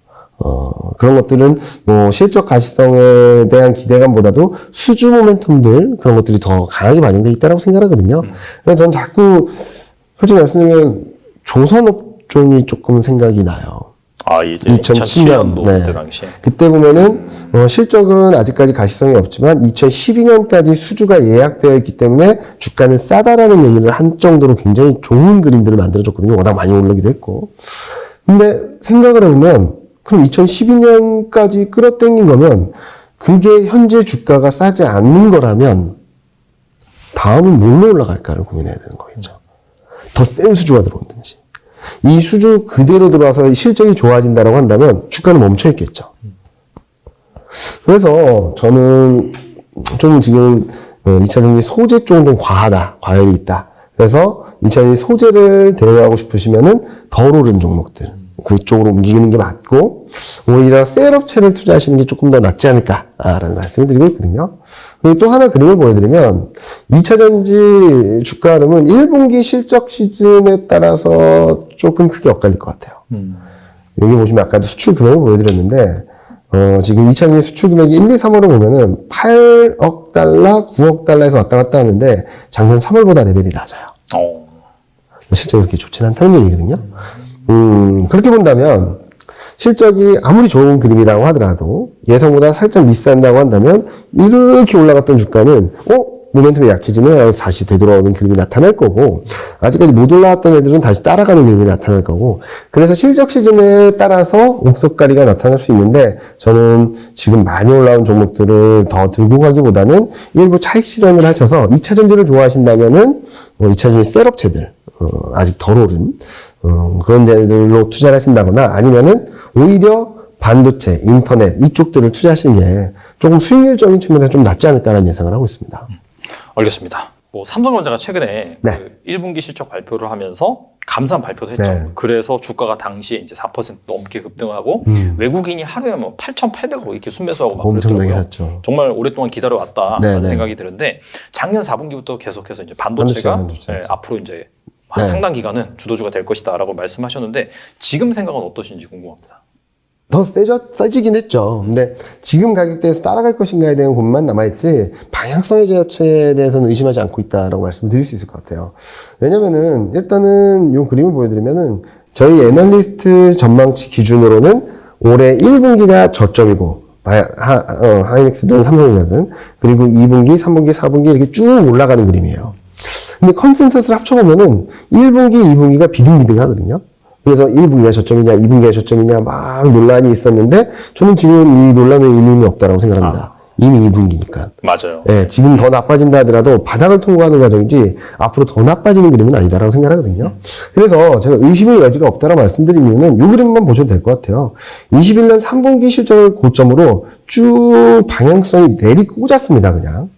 그런 것들은 뭐 실적 가시성에 대한 기대감보다도 수주 모멘텀들 그런 것들이 더 강하게 반영되어 있다고 생각하거든요. 그래서 전 자꾸 솔직히 말씀드리면 조선업종이 조금 생각이 나요. 아, 이제 2007년 2007년도 그때 당시에. 그때 보면은 실적은 아직까지 가시성이 없지만 2012년까지 수주가 예약되어 있기 때문에 주가는 싸다라는 얘기를 한 정도로 굉장히 좋은 그림들을 만들어줬거든요. 워낙 많이 오르기도 했고. 근데 생각을 해보면 그럼 2012년까지 끌어당긴 거면 그게 현재 주가가 싸지 않는 거라면 다음은 뭘로 올라갈까를 고민해야 되는 거겠죠. 더 센 수주가 들어온든지. 이 수주 그대로 들어와서 실적이 좋아진다고 한다면 주가는 멈춰 있겠죠. 그래서 저는 좀 지금 2차전지 소재 쪽은 좀 과열이 있다. 그래서 2차전지 소재를 대응하고 싶으시면은 덜 오른 종목들, 그쪽으로 옮기는 게 맞고 오히려 셀업체를 투자하시는 게 조금 더 낫지 않을까라는 말씀을 드리고 있거든요. 그리고 또 하나 그림을 보여드리면 2차전지 주가 흐름은 1분기 실적 시즌에 따라서 조금 크게 엇갈릴 것 같아요. 여기 보시면 아까도 수출 금액을 보여드렸는데 지금 2차전지 수출 금액이 1, 2, 3월을 보면은 8억 달러, 9억 달러에서 왔다 갔다 하는데 작년 3월보다 레벨이 낮아요. 실적이 그렇게 좋지는 않다는 얘기거든요. 그렇게 본다면 실적이 아무리 좋은 그림이라고 하더라도 예상보다 살짝 미스한다고 한다면 이렇게 올라갔던 주가는 모멘텀이 약해지면 다시 되돌아오는 그림이 나타날 거고 아직까지 못 올라왔던 애들은 다시 따라가는 그림이 나타날 거고 그래서 실적 시즌에 따라서 옥석가리가 나타날 수 있는데 저는 지금 많이 올라온 종목들을 더 들고 가기보다는 일부 차익 실현을 하셔서 2차 전지를 좋아하신다면은 2차 전지 셋업체들 아직 덜 오른 그런 데들로 투자를 하신다거나 아니면은 오히려 반도체, 인터넷 이쪽들을 투자하시는 게 조금 수익률적인 측면에서 좀 낫지 않을까라는 예상을 하고 있습니다. 알겠습니다. 삼성전자가 최근에 네. 그 1분기 실적 발표를 하면서 감산 발표도 했죠. 네. 그래서 주가가 당시에 이제 4% 넘게 급등하고 외국인이 하루에 8,800억 이렇게 순매수하고 막 엄청나게 그랬더라고요. 샀죠. 정말 오랫동안 기다려왔다라는 네, 네. 생각이 드는데 작년 4분기부터 계속해서 이제 반도체가 반도체. 앞으로 이제 네. 상당 기간은 주도주가 될 것이다라고 말씀하셨는데 지금 생각은 어떠신지 궁금합니다. 더 세지긴 했죠. 근데 지금 가격대에서 따라갈 것인가에 대한 고민만 남아있지 방향성의 자체에 대해서는 의심하지 않고 있다라고 말씀드릴 수 있을 것 같아요. 왜냐면은 일단은 이 그림을 보여드리면은 저희 애널리스트 전망치 기준으로는 올해 1분기가 저점이고 하이닉스든 삼성전자든 그리고 2분기, 3분기, 4분기 이렇게 쭉 올라가는 그림이에요. 근데 컨센서스를 합쳐보면은 1분기, 2분기가 비등비등하거든요. 그래서 1분기가 저점이냐, 2분기가 저점이냐 막 논란이 있었는데 저는 지금 이 논란의 의미는 없다라고 생각합니다. 이미 2분기니까. 맞아요. 예, 지금 더 나빠진다 하더라도 바닥을 통과하는 과정이지 앞으로 더 나빠지는 그림은 아니다라고 생각하거든요. 그래서 제가 의심의 여지가 없다라고 말씀드린 이유는 이 그림만 보셔도 될 것 같아요. 21년 3분기 실적을 고점으로 쭉 방향성이 내리 꽂았습니다, 그냥.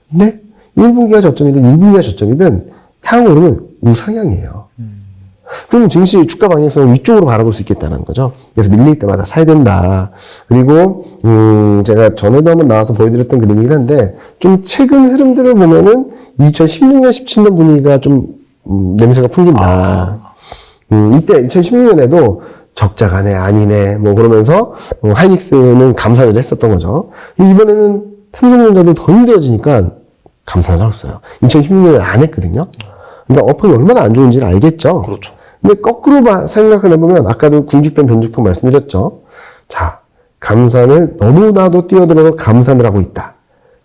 근데 1분기가 저점이든 2분기가 저점이든 향후로는 우상향이에요. 그럼 증시 주가 방향성을 위쪽으로 바라볼 수 있겠다는 거죠. 그래서 밀릴 때마다 사야 된다. 그리고 제가 전에도 한번 나와서 보여드렸던 그림이긴 한데 좀 최근 흐름들을 보면은 2016년, 17년 분위기가 좀 냄새가 풍긴다. 이때 2016년에도 적자가네 아니네 뭐 그러면서 하이닉스는 감산을 했었던 거죠. 이번에는 삼성전자도 더 힘들어지니까 감산을 없어요. 2016년에 안 했거든요. 그러니까 어퍼이 얼마나 안 좋은지를 알겠죠. 그렇죠. 근데 거꾸로 생각을 해보면 아까도 궁죽변 변죽통 말씀드렸죠. 자, 감산을 너무나도 뛰어들어서 감산을 하고 있다.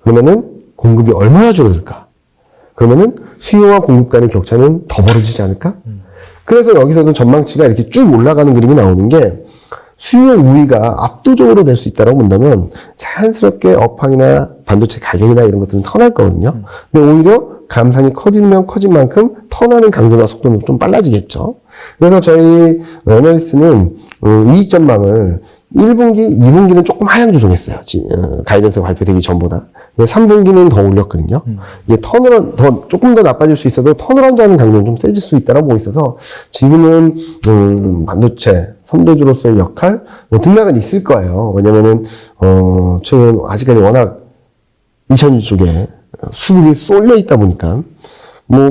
그러면은 공급이 얼마나 줄어들까? 그러면은 수요와 공급 간의 격차는 더 벌어지지 않을까? 그래서 여기서도 전망치가 이렇게 쭉 올라가는 그림이 나오는 게 수요 우위가 압도적으로 될 수 있다고 본다면 자연스럽게 업황이나 반도체 가격이나 이런 것들은 턴할 거거든요. 근데 오히려 감산이 커지면 커진 만큼 턴하는 강도나 속도는 좀 빨라지겠죠. 그래서 저희 애널리스트는 이익 전망을 1분기, 2분기는 조금 하향 조정했어요. 가이던스가 발표되기 전보다. 근데 3분기는 더 올렸거든요. 이게 조금 더 나빠질 수 있어도 턴어라운드 하는 강도는 좀 세질 수 있다고 보고 있어서 지금은, 반도체, 선도주로서의 역할, 등락은 있을 거예요. 왜냐면은, 최근, 아직까지 워낙 2000주 쪽에 수급이 쏠려 있다 보니까,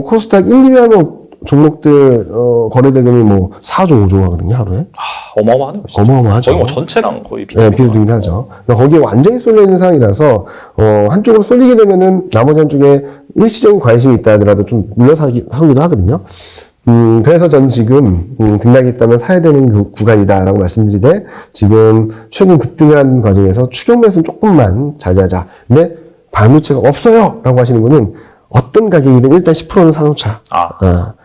코스닥 1, 2위 하는 종목들, 거래대금이 4조, 5조 하거든요, 하루에. 어마어마하네요. 진짜. 어마어마하죠. 거의 전체랑 거의 비교등이 하죠. 그러니까 거기에 완전히 쏠려 있는 상황이라서, 한쪽으로 쏠리게 되면은 나머지 한쪽에 일시적인 관심이 있다 하더라도 좀 물러서 하기도 하거든요. 그래서 전 지금, 등락이 있다면 사야 되는 그 구간이다라고 말씀드리되, 지금 최근 급등한 과정에서 추격 매수는 조금만 자제하자. 근데 반도체가 없어요! 라고 하시는 분은 어떤 가격이든 일단 10%는 사놓자.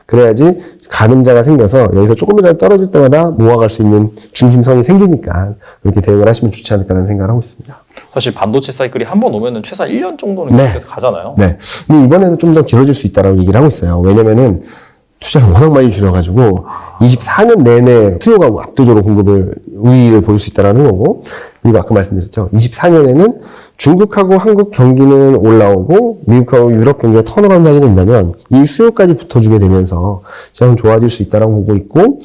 그래야지 가늠자가 생겨서 여기서 조금이라도 떨어질 때마다 모아갈 수 있는 중심성이 생기니까 그렇게 대응을 하시면 좋지 않을까라는 생각을 하고 있습니다. 사실 반도체 사이클이 한 번 오면은 최소 1년 정도는 네. 계속해서 가잖아요. 네. 근데 이번에는 좀 더 길어질 수 있다라고 얘기를 하고 있어요. 왜냐면은 투자를 워낙 많이 줄여가지고 24년 내내 수요가 압도적으로 공급을 우위를 보일 수 있다라는 거고, 그리고 아까 말씀드렸죠. 24년에는 중국하고 한국 경기는 올라오고 미국하고 유럽 경기가 턴어라운드 하게 된다면 이 수요까지 붙어주게 되면서 시장은 좋아질 수 있다라고 보고 있고,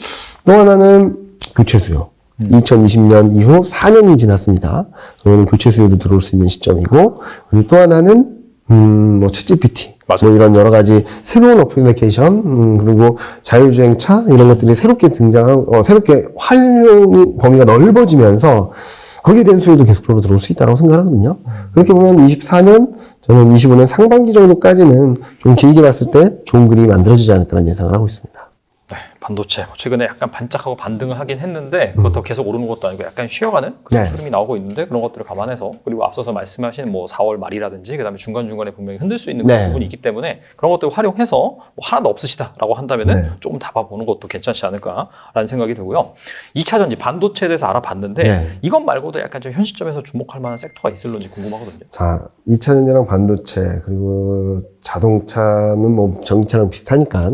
또 하나는 교체 수요. 2020년 이후 4년이 지났습니다. 그러면 교체 수요도 들어올 수 있는 시점이고, 그리고 또 하나는 뭐 챗GPT, 뭐 이런 여러 가지 새로운 어플리케이션, 그리고 자율주행차 이런 것들이 새롭게 새롭게 활용이 범위가 넓어지면서 거기에 대한 수요도 계속적으로 들어올 수 있다고 생각하거든요. 그렇게 보면 24년, 저는 25년 상반기 정도까지는 좀 길게 봤을 때 좋은 그림이 만들어지지 않을까라는 예상을 하고 있습니다. 네, 반도체 최근에 약간 반짝하고 반등을 하긴 했는데 그것도 계속 오르는 것도 아니고 약간 쉬어가는 그런 네. 흐름이 나오고 있는데 그런 것들을 감안해서 그리고 앞서서 말씀하신 뭐 4월 말이라든지 그다음에 중간중간에 분명히 흔들 수 있는 그런 네. 부분이 있기 때문에 그런 것들을 활용해서 뭐 하나도 없으시다라고 한다면은 네. 조금 잡아보는 것도 괜찮지 않을까라는 생각이 들고요. 2차 전지 반도체에 대해서 알아봤는데 네. 이것 말고도 약간 좀 현 시점에서 주목할 만한 섹터가 있을런지 궁금하거든요. 자, 2차 전지랑 반도체, 그리고 자동차는 뭐 전기차랑 비슷하니까.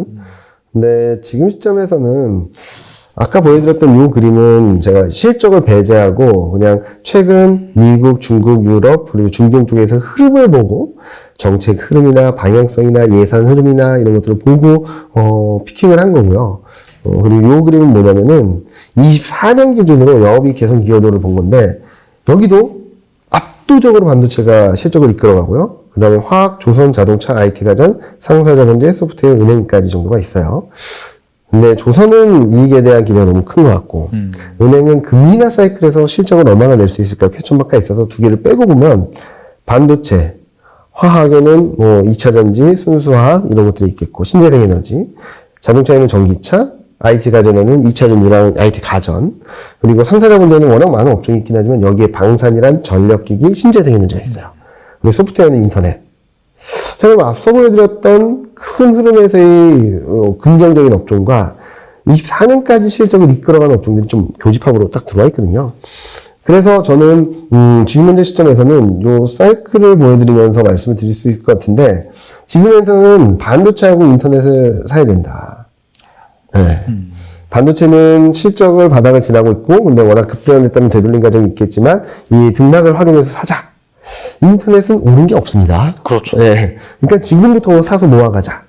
근데 지금 시점에서는 아까 보여드렸던 이 그림은 제가 실적을 배제하고 그냥 최근 미국, 중국, 유럽, 그리고 중동 쪽에서 흐름을 보고 정책 흐름이나 방향성이나 예산 흐름이나 이런 것들을 보고, 피킹을 한 거고요. 그리고 이 그림은 뭐냐면은 24년 기준으로 영업이익 개선 기여도를 본 건데 여기도 압도적으로 반도체가 실적을 이끌어가고요. 그 다음에 화학, 조선, 자동차, IT 가전, 상사자본재, 소프트웨어, 은행까지 정도가 있어요. 근데 조선은 이익에 대한 기대가 너무 큰 것 같고, 은행은 금리 인하 사이클에서 실적을 얼마나 낼 수 있을까 퀘스천마크가 있어서 두 개를 빼고 보면 반도체, 화학에는 뭐 2차 전지, 순수화학 이런 것들이 있겠고, 신재생 에너지, 자동차에는 전기차, IT 가전에는 2차 전지랑 IT 가전, 그리고 상사자본재는 워낙 많은 업종이 있긴 하지만 여기에 방산이란 전력기기, 신재생 에너지가 있어요. 그리고 소프트웨어는 인터넷. 제가 앞서 보여드렸던 큰 흐름에서의 긍정적인 업종과 24년까지 실적을 이끌어가는 업종들이 좀 교집합으로 딱 들어와 있거든요. 그래서 저는 지금 현재 시점에서는 요 사이클을 보여드리면서 말씀을 드릴 수 있을 것 같은데 지금에서는 반도체하고 인터넷을 사야 된다. 네. 반도체는 실적을 바닥을 지나고 있고 근데 워낙 급등했다면 되돌림 과정이 있겠지만 이 등락을 활용해서 사자. 인터넷은 오른 게 없습니다. 그렇죠. 네. 그러니까 지금부터 사서 모아가자.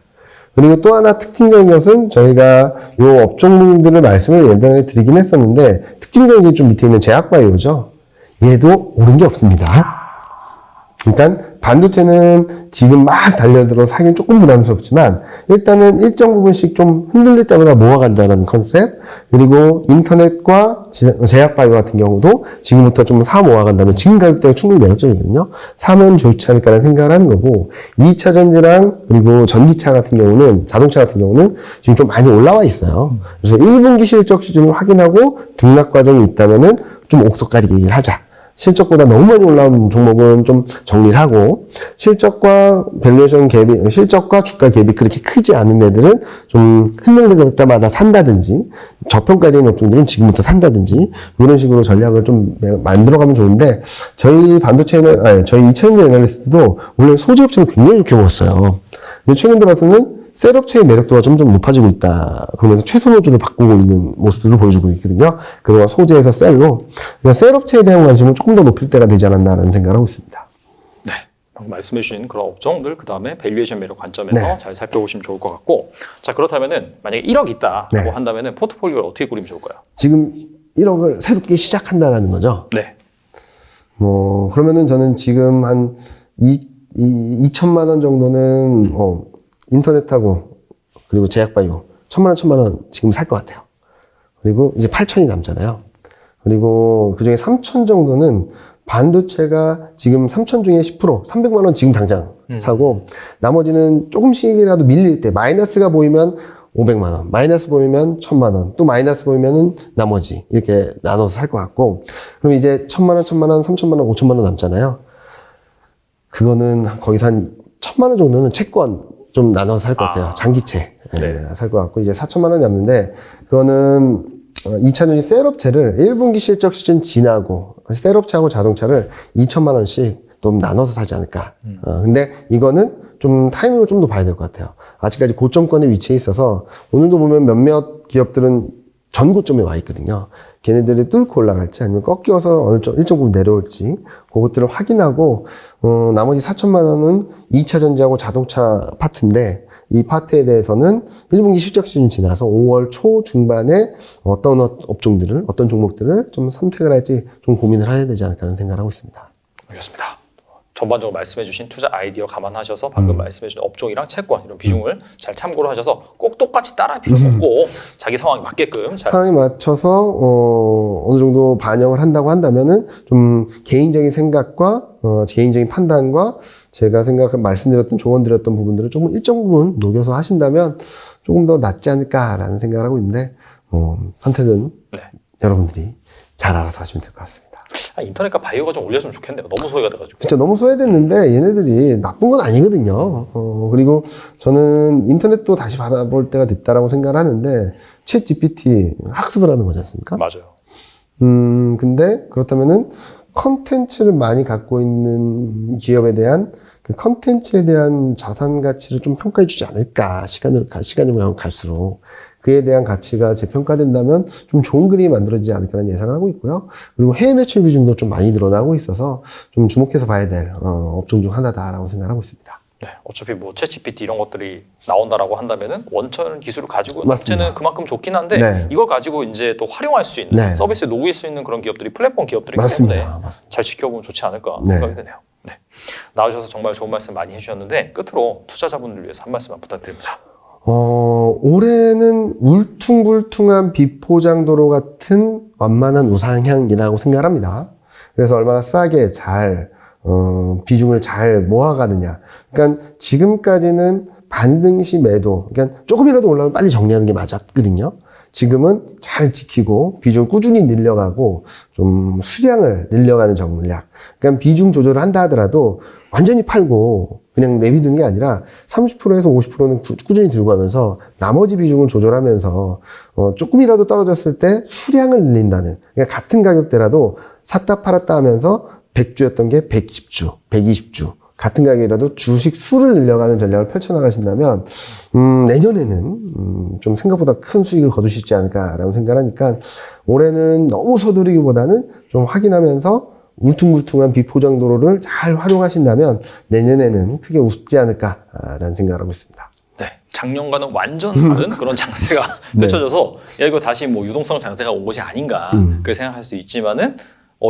그리고 또 하나 특징적인 것은 저희가 요 업종들을 말씀을 예전에 드리긴 했었는데 특징적인 게 좀 밑에 있는 제약바이오죠. 얘도 오른 게 없습니다. 그러니까 반도체는 지금 막 달려들어 사기는 조금 부담스럽지만 일단은 일정 부분씩 좀 흔들릴 때마다 모아간다는 컨셉 그리고 인터넷과 제약바이오 같은 경우도 지금부터 좀 사 모아간다면 지금 가격대가 충분히 매력적이거든요. 사면 좋지 않을까라는 생각을 하는 거고 2차 전지랑 그리고 전기차 같은 경우는 자동차 같은 경우는 지금 좀 많이 올라와 있어요. 그래서 1분기 실적 수준을 확인하고 등락 과정이 있다면은 좀 옥석 가리기를 하자. 실적보다 너무 많이 올라온 종목은 좀 정리를 하고 실적과 밸류에이션 갭이 실적과 주가 갭이 그렇게 크지 않은 애들은 좀 흔들릴 때마다 산다든지 저평가되는 업종들은 지금부터 산다든지 이런 식으로 전략을 좀 만들어가면 좋은데 저희 반도체는 저희 2차전지 애널리스트도 원래 소재 업체는 굉장히 좋게 먹었어요. 근데 최근 들어서는 셀업체의 매력도가 점점 높아지고 있다. 그러면서 최소 노즐을 바꾸고 있는 모습들을 보여주고 있거든요. 그동안 소재에서 셀로. 셀업체에 대한 관심을 조금 더 높일 때가 되지 않았나라는 생각을 하고 있습니다. 네. 방금 말씀해 주신 그런 업종들, 그 다음에 밸류에이션 매력 관점에서 네. 잘 살펴보시면 좋을 것 같고 자, 그렇다면은 만약에 1억 있다라고 네. 한다면은 포트폴리오를 어떻게 꾸리면 좋을까요? 지금 1억을 새롭게 시작한다라는 거죠. 네. 그러면은 저는 지금 한 2천만 원 정도는, 인터넷하고, 그리고 제약바이오, 1,000만 원 지금 살 것 같아요. 그리고 이제 8천이 남잖아요. 그리고 그 중에 3천 정도는 반도체가 지금 3천 중에 10%, 300만 원 지금 당장 사고, 나머지는 조금씩이라도 밀릴 때, 마이너스가 보이면 500만 원, 마이너스 보이면 1,000만 원, 또 마이너스 보이면은 나머지, 이렇게 나눠서 살 것 같고, 그럼 이제 1,000만 원, 1,000만 원, 3,000만 원, 5,000만 원 남잖아요. 그거는 거기서 한 1,000만 원 정도는 채권, 좀 나눠서 살 것 같아요. 장기채. 네. 살 것 같고, 이제 4천만 원이 남는데, 그거는 2차전지 셀업체를 1분기 실적 수준 지나고, 셀업체하고 자동차를 2천만 원씩 좀 나눠서 사지 않을까. 근데 이거는 좀 타이밍을 좀 더 봐야 될 것 같아요. 아직까지 고점권에 위치해 있어서, 오늘도 보면 몇몇 기업들은 전 고점에 와 있거든요. 걔네들이 뚫고 올라갈지 아니면 꺾여서 일정 부분 내려올지 그것들을 확인하고 나머지 4천만 원은 2차 전지하고 자동차 파트인데 이 파트에 대해서는 1분기 실적 시즌 지나서 5월 초 중반에 어떤 업종들을, 어떤 종목들을 좀 선택을 할지 좀 고민을 해야 되지 않을까 하는 생각을 하고 있습니다. 알겠습니다. 전반적으로 말씀해주신 투자 아이디어 감안하셔서 방금 말씀해주신 업종이랑 채권 이런 비중을 잘 참고를 하셔서 꼭 똑같이 따라할 필요는 없고 자기 상황에 맞게끔 잘 상황에 맞춰서 어느 정도 반영을 한다고 한다면은 좀 개인적인 생각과 개인적인 판단과 제가 말씀드렸던 조언드렸던 부분들을 조금 일정 부분 녹여서 하신다면 조금 더 낫지 않을까라는 생각을 하고 있는데 선택은 네. 여러분들이 잘 알아서 하시면 될 것 같습니다. 인터넷과 바이오가 좀 올렸으면 좋겠네요. 너무 소외가 돼가지고. 진짜 너무 소외됐는데 얘네들이 나쁜 건 아니거든요. 그리고 저는 인터넷도 다시 바라볼 때가 됐다라고 생각을 하는데 챗 GPT 학습을 하는 거지 않습니까? 맞아요. 근데 그렇다면은 컨텐츠를 많이 갖고 있는 기업에 대한 그 컨텐츠에 대한 자산 가치를 좀 평가해 주지 않을까. 시간이 갈수록. 그에 대한 가치가 재평가된다면 좀 좋은 그림이 만들어지지 않을까라는 예상을 하고 있고요. 그리고 해외 매출 비중도 좀 많이 늘어나고 있어서 좀 주목해서 봐야 될 업종 중 하나다라고 생각하고 있습니다. 네, 어차피 뭐 챗GPT 이런 것들이 나온다라고 한다면은 원천 기술을 가지고 맞습니다. 업체는 그만큼 좋긴 한데 네. 이걸 가지고 이제 또 활용할 수 있는 네. 서비스에 녹일 수 있는 그런 기업들이 플랫폼 기업들이기 맞습니다. 때문에 맞습니다. 잘 지켜보면 좋지 않을까 네. 생각이 되네요. 네. 나와주셔서 정말 좋은 말씀 많이 해주셨는데 끝으로 투자자분들 위해서 한 말씀만 부탁드립니다. 올해는 울퉁불퉁한 비포장도로 같은 완만한 우상향이라고 생각을 합니다. 그래서 얼마나 싸게 잘, 비중을 잘 모아가느냐. 그러니까 지금까지는 반등시 매도, 그러니까 조금이라도 올라오면 빨리 정리하는 게 맞았거든요. 지금은 잘 지키고 비중 꾸준히 늘려가고 좀 수량을 늘려가는 전략. 그러니까 비중 조절을 한다 하더라도 완전히 팔고 그냥 내비두는 게 아니라 30%에서 50%는 꾸준히 들고 가면서 나머지 비중을 조절하면서 조금이라도 떨어졌을 때 수량을 늘린다는, 그러니까 같은 가격대라도 샀다 팔았다 하면서 100주였던 게 110주, 120주 같은 가격이라도 주식 수를 늘려가는 전략을 펼쳐나가신다면 내년에는 좀 생각보다 큰 수익을 거두시지 않을까라고 생각하니까 올해는 너무 서두르기보다는 좀 확인하면서 울퉁불퉁한 비포장도로를 잘 활용하신다면 내년에는 크게 웃지 않을까라는 생각을 하고 있습니다. 네, 작년과는 완전 다른 그런 장세가 네. 펼쳐져서 야 이거 다시 뭐 유동성 장세가 온 것이 아닌가 그렇게 생각할 수 있지만은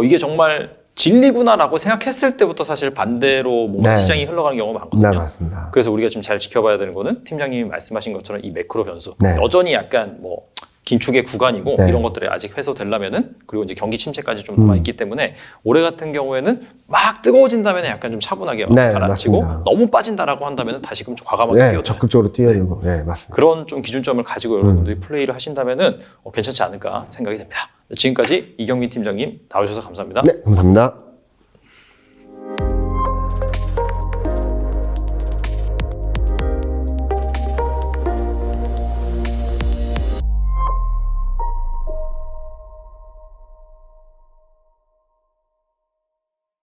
이게 정말 진리구나라고 생각했을 때부터 사실 반대로 뭔가 네. 시장이 흘러가는 경우가 많거든요. 네, 맞습니다. 그래서 우리가 좀 잘 지켜봐야 되는 거는 팀장님이 말씀하신 것처럼 이 매크로 변수 네. 여전히 약간 뭐 긴축의 구간이고 네. 이런 것들이 아직 해소되려면은 그리고 이제 경기 침체까지 좀 남아 있기 때문에 올해 같은 경우에는 막 뜨거워진다면 약간 좀 차분하게 네, 가라앉히고 맞습니다. 너무 빠진다라고 한다면 다시금 좀 과감하게 네, 뛰어들어요. 적극적으로 뛰어들고, 네, 맞습니다. 그런 좀 기준점을 가지고 여러분들이 플레이를 하신다면은 괜찮지 않을까 생각이 됩니다. 지금까지 이경민 팀장님 나오셔서 감사합니다. 네, 감사합니다.